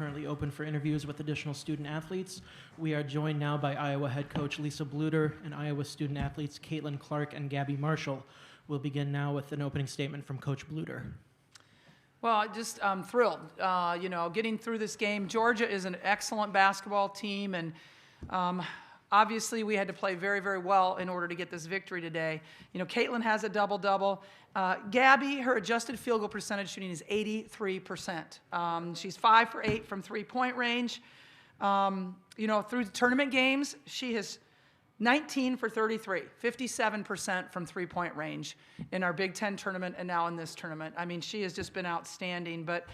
currently open for interviews with additional student athletes. We are joined now by Iowa head coach Lisa Bluter and Iowa student athletes Caitlin Clark and Gabby Marshall. We'll begin now with an opening statement from Coach Bluter. Well, just thrilled, getting through this game. Georgia is an excellent basketball team, and obviously we had to play very, very well in order to get this victory today. Caitlin has a double-double. Gabby, her adjusted field goal percentage shooting is 83%. She's 5 for 8 from three-point range. Through the tournament games, she has 19 for 33, 57% from three-point range in our Big Ten tournament and now in this tournament. I mean, she has just been outstanding. But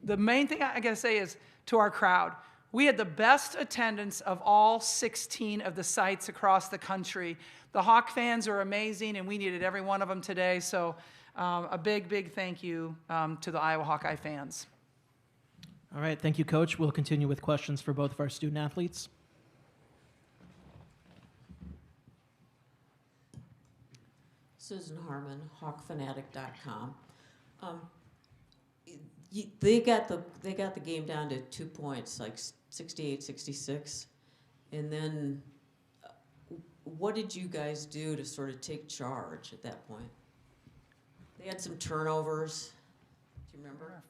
the main thing I got to say is to our crowd, we had the best attendance of all 16 of the sites across the country. The Hawk fans are amazing, and we needed every one of them today. So a big, big thank you to the Iowa Hawkeye fans. All right, thank you, Coach. We'll continue with questions for both of our student athletes. Susan Harmon, hawkfanatic.com. They got the game down to 2 points, like 68-66. And then what did you guys do to sort of take charge at that point? They had some turnovers. Do you remember?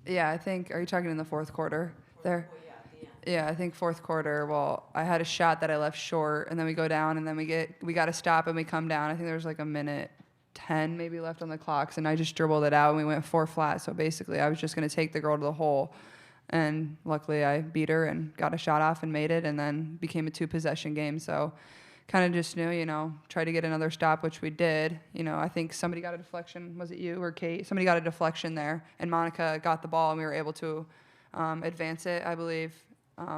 Yeah, I think, are you talking in the fourth quarter there? Yeah, I think fourth quarter, well, I had a shot that I left short, and then we go down, and then we got to stop, and we come down. I think there was like a minute 10 maybe left on the clocks, and I just dribbled it out, and we went 4 flat. So basically, I was just going to take the girl to the hole, and luckily I beat her and got a shot off and made it, and then became a 2-possession game. So kind of just knew, try to get another stop, which we did. I think somebody got a deflection. Was it you or Kate? Somebody got a deflection there, and Monica got the ball, and we were able to advance it, I believe.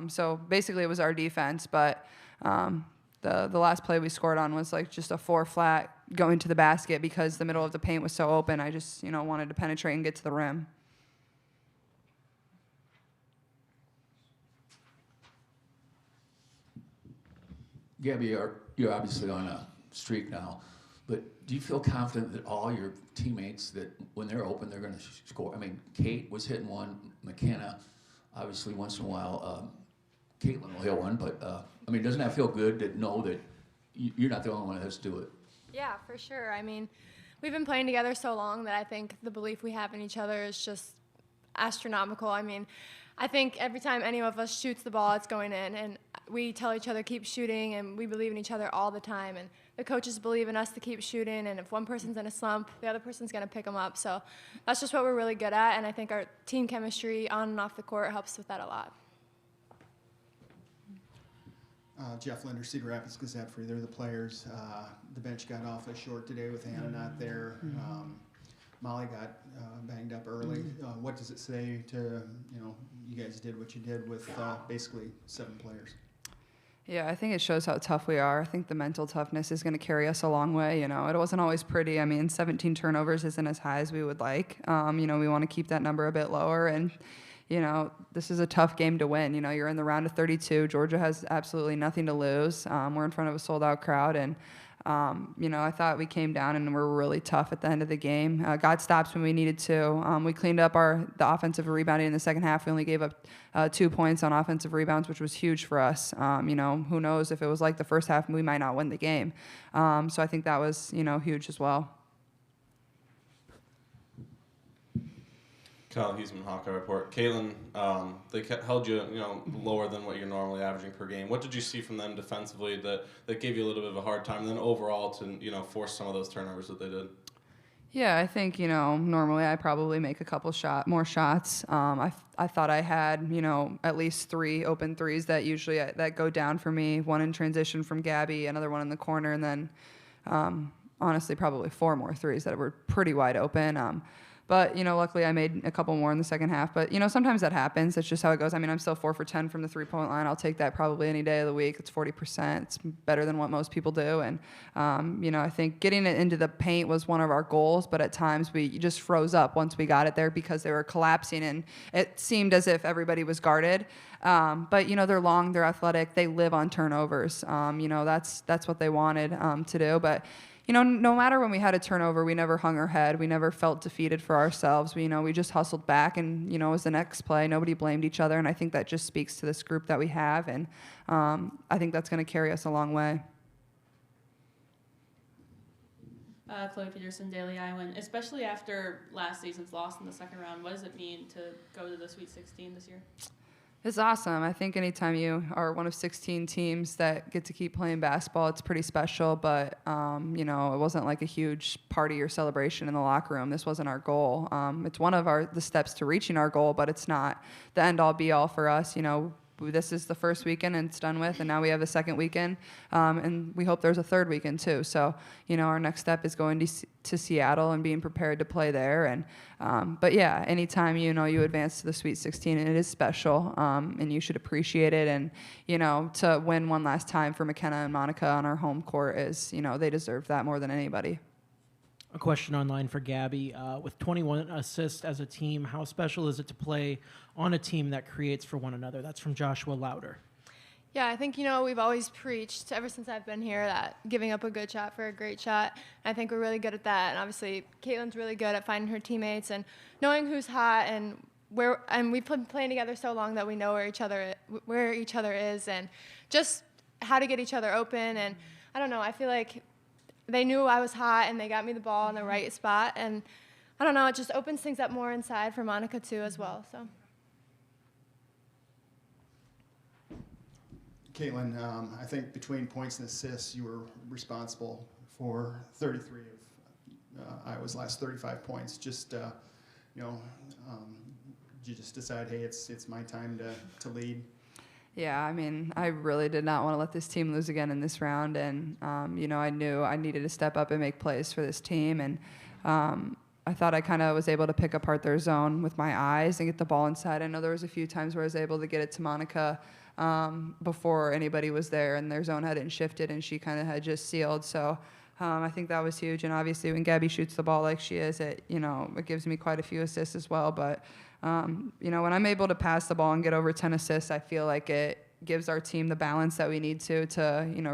So basically it was our defense, but the last play we scored on was like just a 4 flat going to the basket because the middle of the paint was so open. I just, wanted to penetrate and get to the rim. Gabby, you're obviously on a streak now, but do you feel confident that all your teammates, that when they're open, they're going to score? I mean, Kate was hitting one, McKenna, obviously once in a while, Caitlin will hit one, but doesn't that feel good to know that you're not the only one that has to do it? Yeah, for sure. I mean, we've been playing together so long that I think the belief we have in each other is just astronomical. I mean, I think every time any of us shoots the ball, it's going in, and we tell each other keep shooting, and we believe in each other all the time, and the coaches believe in us to keep shooting, and if one person's in a slump, the other person's going to pick them up. So that's just what we're really good at, and I think our team chemistry on and off the court helps with that a lot. Jeff Linder, Cedar Rapids Gazette, for either of the players. The bench got awfully short today with Hannah not there. Molly got banged up early. What does it say to, you guys did what you did with basically 7 players? Yeah, I think it shows how tough we are. I think the mental toughness is going to carry us a long way. It wasn't always pretty. 17 turnovers isn't as high as we would like. We want to keep that number a bit lower, and this is a tough game to win. You're in the round of 32. Georgia has absolutely nothing to lose. We're in front of a sold-out crowd, and I thought we came down and were really tough at the end of the game. Got stops when we needed to. We cleaned up the offensive rebounding in the second half. We only gave up 2 points on offensive rebounds, which was huge for us. Who knows if it was like the first half, we might not win the game. So I think that was, huge as well. Kyle Huseman, Hawkeye Report. Caitlin, they held you, lower than what you're normally averaging per game. What did you see from them defensively that gave you a little bit of a hard time, and then overall to, force some of those turnovers that they did? Yeah, I think, normally I probably make a couple more shots. I thought I had, at least 3 open threes that usually that go down for me. 1 in transition from Gabby, another one in the corner, and then honestly probably 4 more threes that were pretty wide open. But, luckily I made a couple more in the second half. But, sometimes that happens. That's just how it goes. I'm still 4 for 10 from the three-point line. I'll take that probably any day of the week. It's 40%. It's better than what most people do. And, I think getting it into the paint was one of our goals. But at times we just froze up once we got it there because they were collapsing. And it seemed as if everybody was guarded. But, they're long, they're athletic. They live on turnovers. That's what they wanted to do. But, no matter when we had a turnover, we never hung our head. We never felt defeated for ourselves. We just hustled back, and, it was the next play. Nobody blamed each other, and I think that just speaks to this group that we have, and I think that's going to carry us a long way. Chloe Peterson, Daily Island. Especially after last season's loss in the second round, what does it mean to go to the Sweet 16 this year? It's awesome. I think anytime you are one of 16 teams that get to keep playing basketball, it's pretty special. But, it wasn't like a huge party or celebration in the locker room. This wasn't our goal. It's one of the steps to reaching our goal, but it's not the end-all, be-all for us. This is the first weekend and it's done with, and now we have the second weekend, and we hope there's a third weekend too. So, our next step is going to Seattle and being prepared to play there. And but yeah, anytime you advance to the Sweet 16, and it is special, and you should appreciate it. And to win one last time for McKenna and Monica on our home court is they deserve that more than anybody. A question online for Gabby. With 21 assists as a team, how special is it to play on a team that creates for one another? That's from Joshua Lauder. Yeah, I think, we've always preached ever since I've been here that giving up a good shot for a great shot. I think we're really good at that. And obviously, Caitlin's really good at finding her teammates and knowing who's hot, and we've been playing together so long that we know where each other is and just how to get each other open. And I don't know, I feel like they knew I was hot and they got me the ball in the right spot. And I don't know, it just opens things up more inside for Monica too as well. So. Caitlin, I think between points and assists, you were responsible for 33 of Iowa's last 35 points. Just, you just decide, hey, it's my time to lead. Yeah, I really did not want to let this team lose again in this round, and I knew I needed to step up and make plays for this team, and I thought I kind of was able to pick apart their zone with my eyes and get the ball inside. I know there was a few times where I was able to get it to Monica before anybody was there, and their zone hadn't shifted, and she kind of had just sealed. So I think that was huge, and obviously when Gabby shoots the ball like she is, it gives me quite a few assists as well. But when I'm able to pass the ball and get over 10 assists, I feel like it gives our team the balance that we need to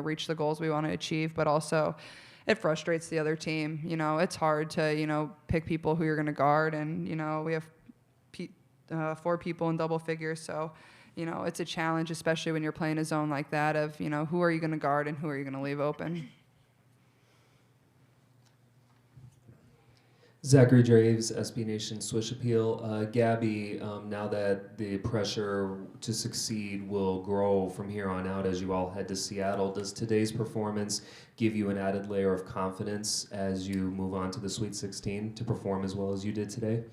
reach the goals we want to achieve, but also it frustrates the other team. It's hard to, pick people who you're going to guard, and, we have 4 people in double figures, so, it's a challenge, especially when you're playing a zone like that of, who are you going to guard and who are you going to leave open. Zachary Draves, SB Nation Swish Appeal. Gabby, now that the pressure to succeed will grow from here on out as you all head to Seattle, does today's performance give you an added layer of confidence as you move on to the Sweet 16 to perform as well as you did today?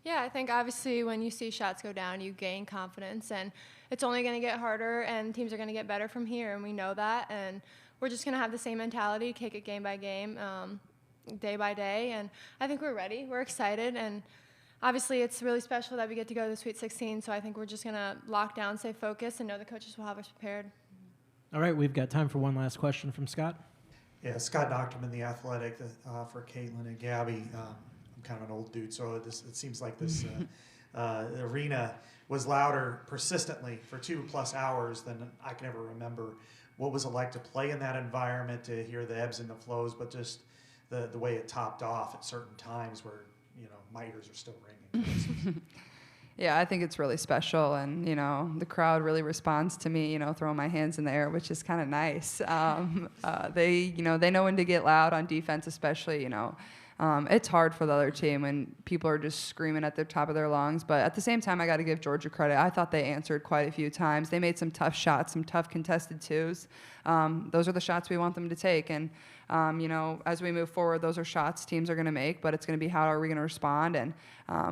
Yeah, I think obviously when you see shots go down, you gain confidence, and it's only going to get harder, and teams are going to get better from here, and we know that, and we're just going to have the same mentality, take it game by game, day by day, and I think we're ready. We're excited, and obviously it's really special that we get to go to the Sweet 16, so I think we're just going to lock down, stay focused, and know the coaches will have us prepared. All right, we've got time for one last question from Scott. Yeah, Scott Docterman, The Athletic, for Caitlin and Gabby. I'm kind of an old dude, so it seems like this arena was louder persistently for 2+ hours than I can ever remember. What was it like to play in that environment, to hear the ebbs and the flows, but just the way it topped off at certain times where, my ears are still ringing. Yeah, I think it's really special, and the crowd really responds to me, throwing my hands in the air, which is kind of nice. They know when to get loud on defense, especially. It's hard for the other team when people are just screaming at the top of their lungs, but at the same time, I got to give Georgia credit. I thought they answered quite a few times. They made some tough shots, some tough contested twos. Those are the shots we want them to take, and as we move forward, those are shots teams are going to make, but it's going to be how are we going to respond. And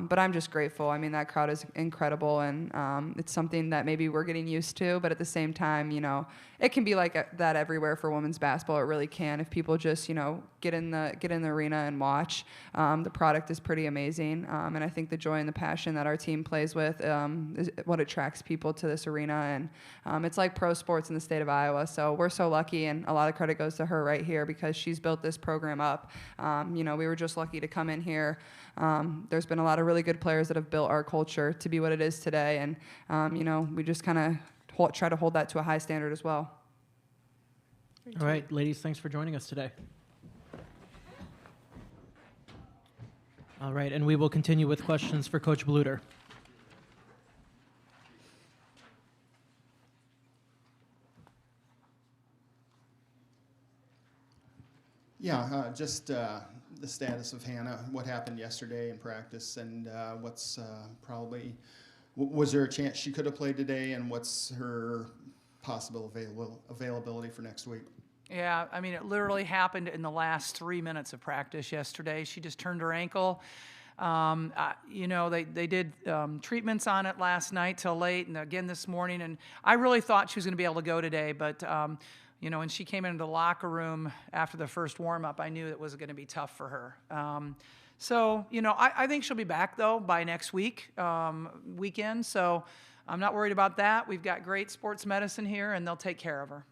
but I'm just grateful. That crowd is incredible, and it's something that maybe we're getting used to, but at the same time, it can be like that everywhere for women's basketball. It really can. If people just get in the arena and watch, the product is pretty amazing, and I think the joy and the passion that our team plays with is what attracts people to this arena. And it's like pro sports in the state of Iowa, so we're so lucky, and a lot of credit goes to her right here because she's built this program up. We were just lucky to come in here. There's been a lot of really good players that have built our culture to be what it is today, and we just kind of try to hold that to a high standard as well. All right, ladies, thanks for joining us today. All right, and we will continue with questions for Coach Bluter. Yeah, just the status of Hannah, what happened yesterday in practice, and what's probably, was there a chance she could have played today, and what's her possible availability for next week? Yeah, I mean, it literally happened in the last 3 minutes of practice yesterday. She just turned her ankle. You know, they did treatments on it last night till late and again this morning, and I really thought she was going to be able to go today, but you know, when she came into the locker room after the first warm-up, I knew it was going to be tough for her. So, you know, I think she'll be back, though, by next weekend, so I'm not worried about that. We've got great sports medicine here, and they'll take care of her.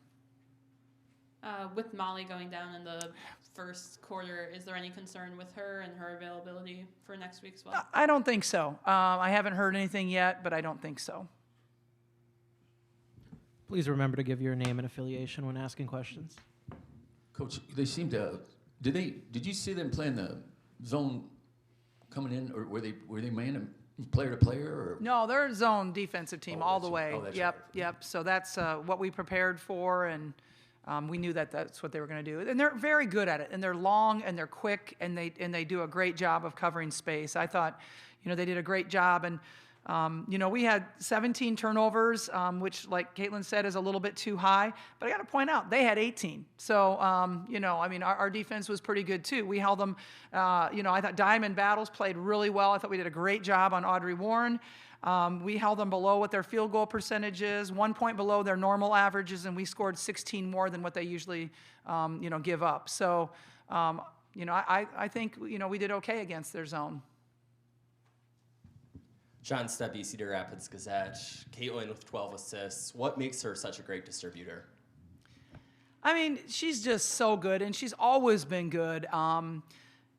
With Molly going down in the first quarter, is there any concern with her and her availability for next week as well? I don't think so. I haven't heard anything yet, but I don't think so. Please remember to give your name and affiliation when asking questions. Coach, they seem to. Did you see them playing the zone coming in, or were they man player to player? Or? No, they're a zone defensive team all the way. That's yep, right. yep. So that's what we prepared for, and we knew that that's what they were going to do. And they're very good at it. And they're long and they're quick, and they do a great job of covering space. I thought, you know, they did a great job. And you know, we had 17 turnovers, which, like Caitlin said, is a little bit too high. But I got to point out, they had 18. So, you know, I mean, our defense was pretty good, too. We held them, you know, I thought Diamond Battles played really well. I thought we did a great job on Audrey Warren. We held them below what their field goal percentage is, 1 point below their normal averages, and we scored 16 more than what they usually, you know, give up. So, you know, I think, you know, we did okay against their zone. John Stebby, Cedar Rapids Gazette. Caitlin with 12 assists. What makes her such a great distributor? I mean, she's just so good, and she's always been good.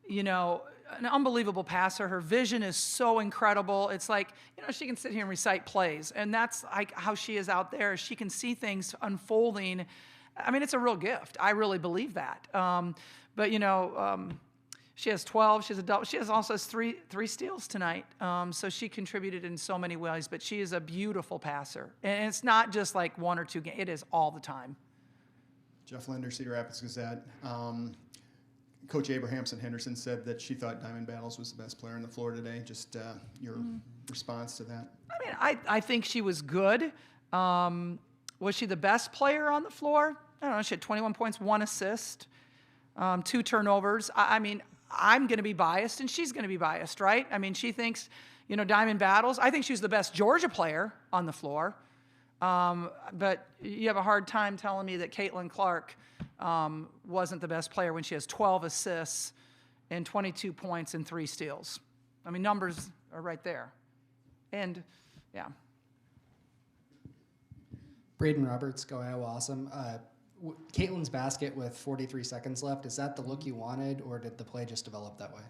You know, an unbelievable passer. Her vision is so incredible. It's like, you know, she can sit here and recite plays, and that's like how she is out there. She can see things unfolding. I mean, it's a real gift. I really believe that. But, you know, she has 12. She also has three steals tonight. So she contributed in so many ways. But she is a beautiful passer, and it's not just like one or two games. It is all the time. Jeff Linder, Cedar Rapids Gazette. Coach Abrahamson Henderson said that she thought Diamond Battles was the best player on the floor today. Just your response to that? I mean, I think she was good. Was she the best player on the floor? I don't know. She had 21 points, 1 assist, 2 turnovers. I mean, I'm going to be biased, and she's going to be biased, right? I mean, she thinks, you know, Diamond Battles. I think she's the best Georgia player on the floor. But you have a hard time telling me that Caitlin Clark wasn't the best player when she has 12 assists and 22 points and 3 steals. I mean, numbers are right there. And, yeah. Braden Roberts, Go Iowa Awesome. Caitlin's basket with 43 seconds left, is that the look you wanted, or did the play just develop that way?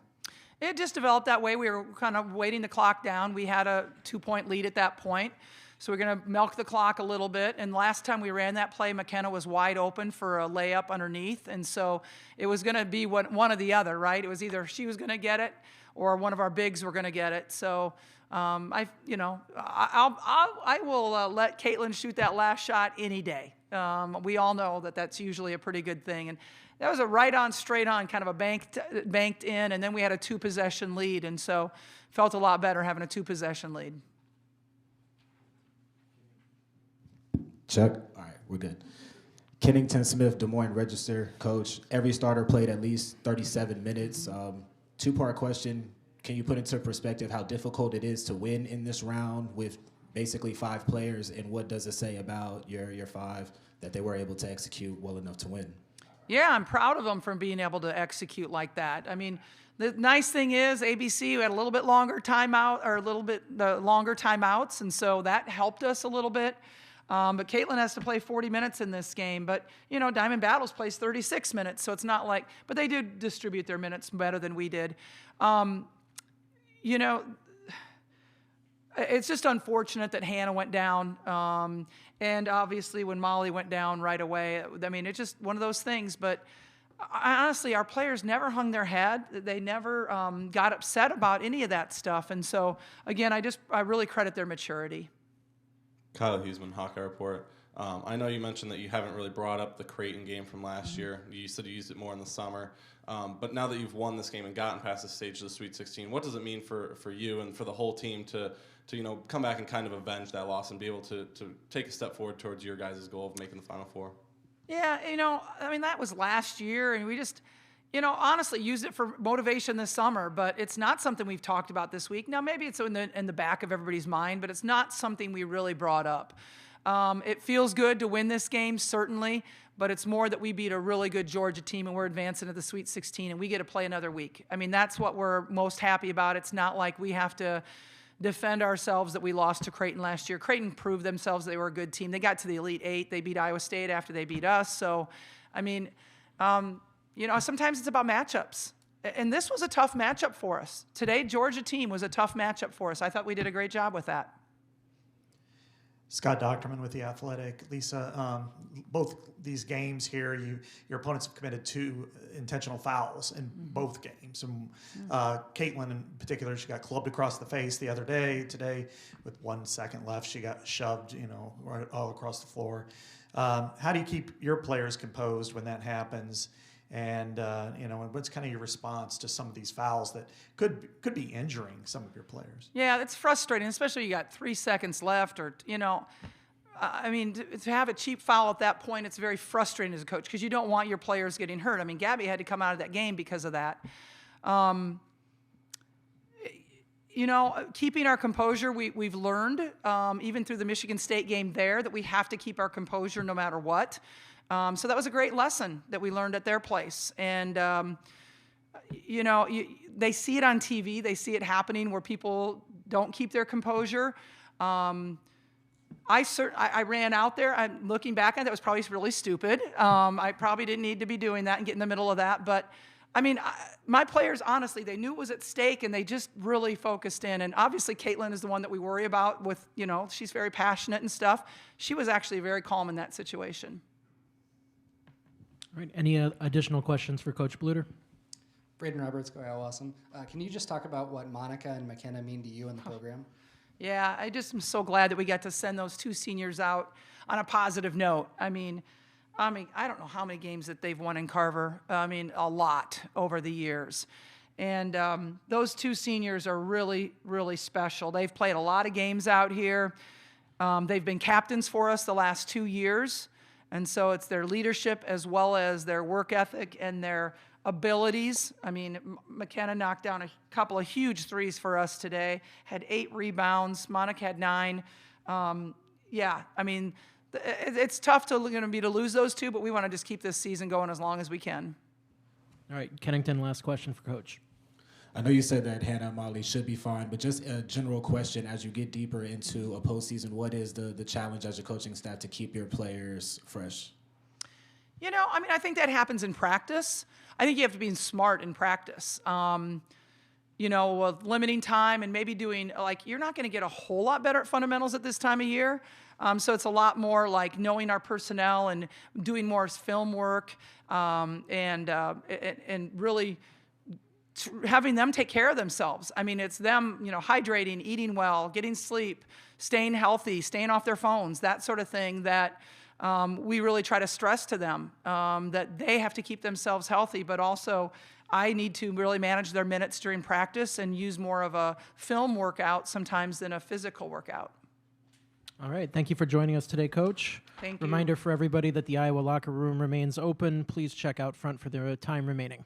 It just developed that way. We were kind of waiting the clock down. We had a 2-point lead at that point. So we're going to milk the clock a little bit. And last time we ran that play, McKenna was wide open for a layup underneath. And so it was going to be one or the other, right? It was either she was going to get it or one of our bigs were going to get it. So I will let Caitlin shoot that last shot any day. We all know that that's usually a pretty good thing. And that was a right-on, straight-on, kind of a banked in, and then we had a 2-possession lead. And so felt a lot better having a 2-possession lead. Chuck? All right, we're good. Kennington Smith, Des Moines Register. Coach, every starter played at least 37 minutes. 2-part question. Can you put into perspective how difficult it is to win in this round with basically 5 players, and what does it say about your 5 that they were able to execute well enough to win? Yeah, I'm proud of them for being able to execute like that. I mean, the nice thing is ABC had a little bit longer timeout, or longer timeouts, and so that helped us a little bit. But Caitlin has to play 40 minutes in this game. But, you know, Diamond Battles plays 36 minutes, so it's not like – but they did distribute their minutes better than we did. You know, it's just unfortunate that Hannah went down. And obviously when Molly went down right away, I mean, it's just one of those things. But honestly, our players never hung their head. They never got upset about any of that stuff. And so, again, I really credit their maturity. Kyle Huseman, Hawkeye Report. I know you mentioned that you haven't really brought up the Creighton game from last year. You said you used it more in the summer. But now that you've won this game and gotten past the stage of the Sweet 16, what does it mean for you and for the whole team to come back and kind of avenge that loss and be able to take a step forward towards your guys' goal of making the Final Four? Yeah, that was last year, and we just, honestly used it for motivation this summer, but it's not something we've talked about this week. Now, maybe it's in the back of everybody's mind, but it's not something we really brought up. It feels good to win this game, certainly, but it's more that we beat a really good Georgia team and we're advancing to the Sweet 16 and we get to play another week. I mean, that's what we're most happy about. It's not like we have to defend ourselves that we lost to Creighton last year. Creighton proved themselves they were a good team. They got to the Elite Eight. They beat Iowa State after they beat us. So, I mean, sometimes it's about matchups. And this was a tough matchup for us. Today, Georgia team was a tough matchup for us. I thought we did a great job with that. Scott Docterman with The Athletic. Lisa, both these games here, your opponents have committed 2 intentional fouls in both games. And Caitlin in particular, she got clubbed across the face the other day. Today, with 1 second left, she got shoved, right all across the floor. How do you keep your players composed when that happens? And what's kind of your response to some of these fouls that could be injuring some of your players? Yeah, it's frustrating, especially you got 3 seconds left, or to have a cheap foul at that point, it's very frustrating as a coach because you don't want your players getting hurt. I mean, Gabby had to come out of that game because of that. Keeping our composure, we've learned even through the Michigan State game there that we have to keep our composure no matter what. So that was a great lesson that we learned at their place. And, they see it on TV. They see it happening where people don't keep their composure. I ran out there. I'm looking back on it, that was probably really stupid. I probably didn't need to be doing that and get in the middle of that. But, my players, honestly, they knew it was at stake, and they just really focused in. And obviously, Caitlin is the one that we worry about with, she's very passionate and stuff. She was actually very calm in that situation. All right. Any additional questions for Coach Bluter? Braden Roberts, go Awesome. Can you just talk about what Monica and McKenna mean to you in the program? Yeah, I just am so glad that we got to send those 2 seniors out on a positive note. I don't know how many games that they've won in Carver. A lot over the years. And those 2 seniors are really, really special. They've played a lot of games out here. They've been captains for us the last 2 years. And so it's their leadership as well as their work ethic and their abilities. McKenna knocked down a couple of huge threes for us today, had 8 rebounds. Monica had 9. It's tough to lose those 2, but we want to just keep this season going as long as we can. All right, Kennington, last question for Coach. I know you said that Hannah and Molly should be fine, but just a general question as you get deeper into a postseason, what is the challenge as your coaching staff to keep your players fresh? I think that happens in practice. I think you have to be smart in practice. With limiting time and maybe doing, you're not going to get a whole lot better at fundamentals at this time of year. So it's a lot more like knowing our personnel and doing more film work and really having them take care of themselves. It's them, hydrating, eating well, getting sleep, staying healthy, staying off their phones, that sort of thing that we really try to stress to them, that they have to keep themselves healthy, but also I need to really manage their minutes during practice and use more of a film workout sometimes than a physical workout. All right. Thank you for joining us today, Coach. Thank you. Reminder for everybody that the Iowa locker room remains open. Please check out front for the time remaining.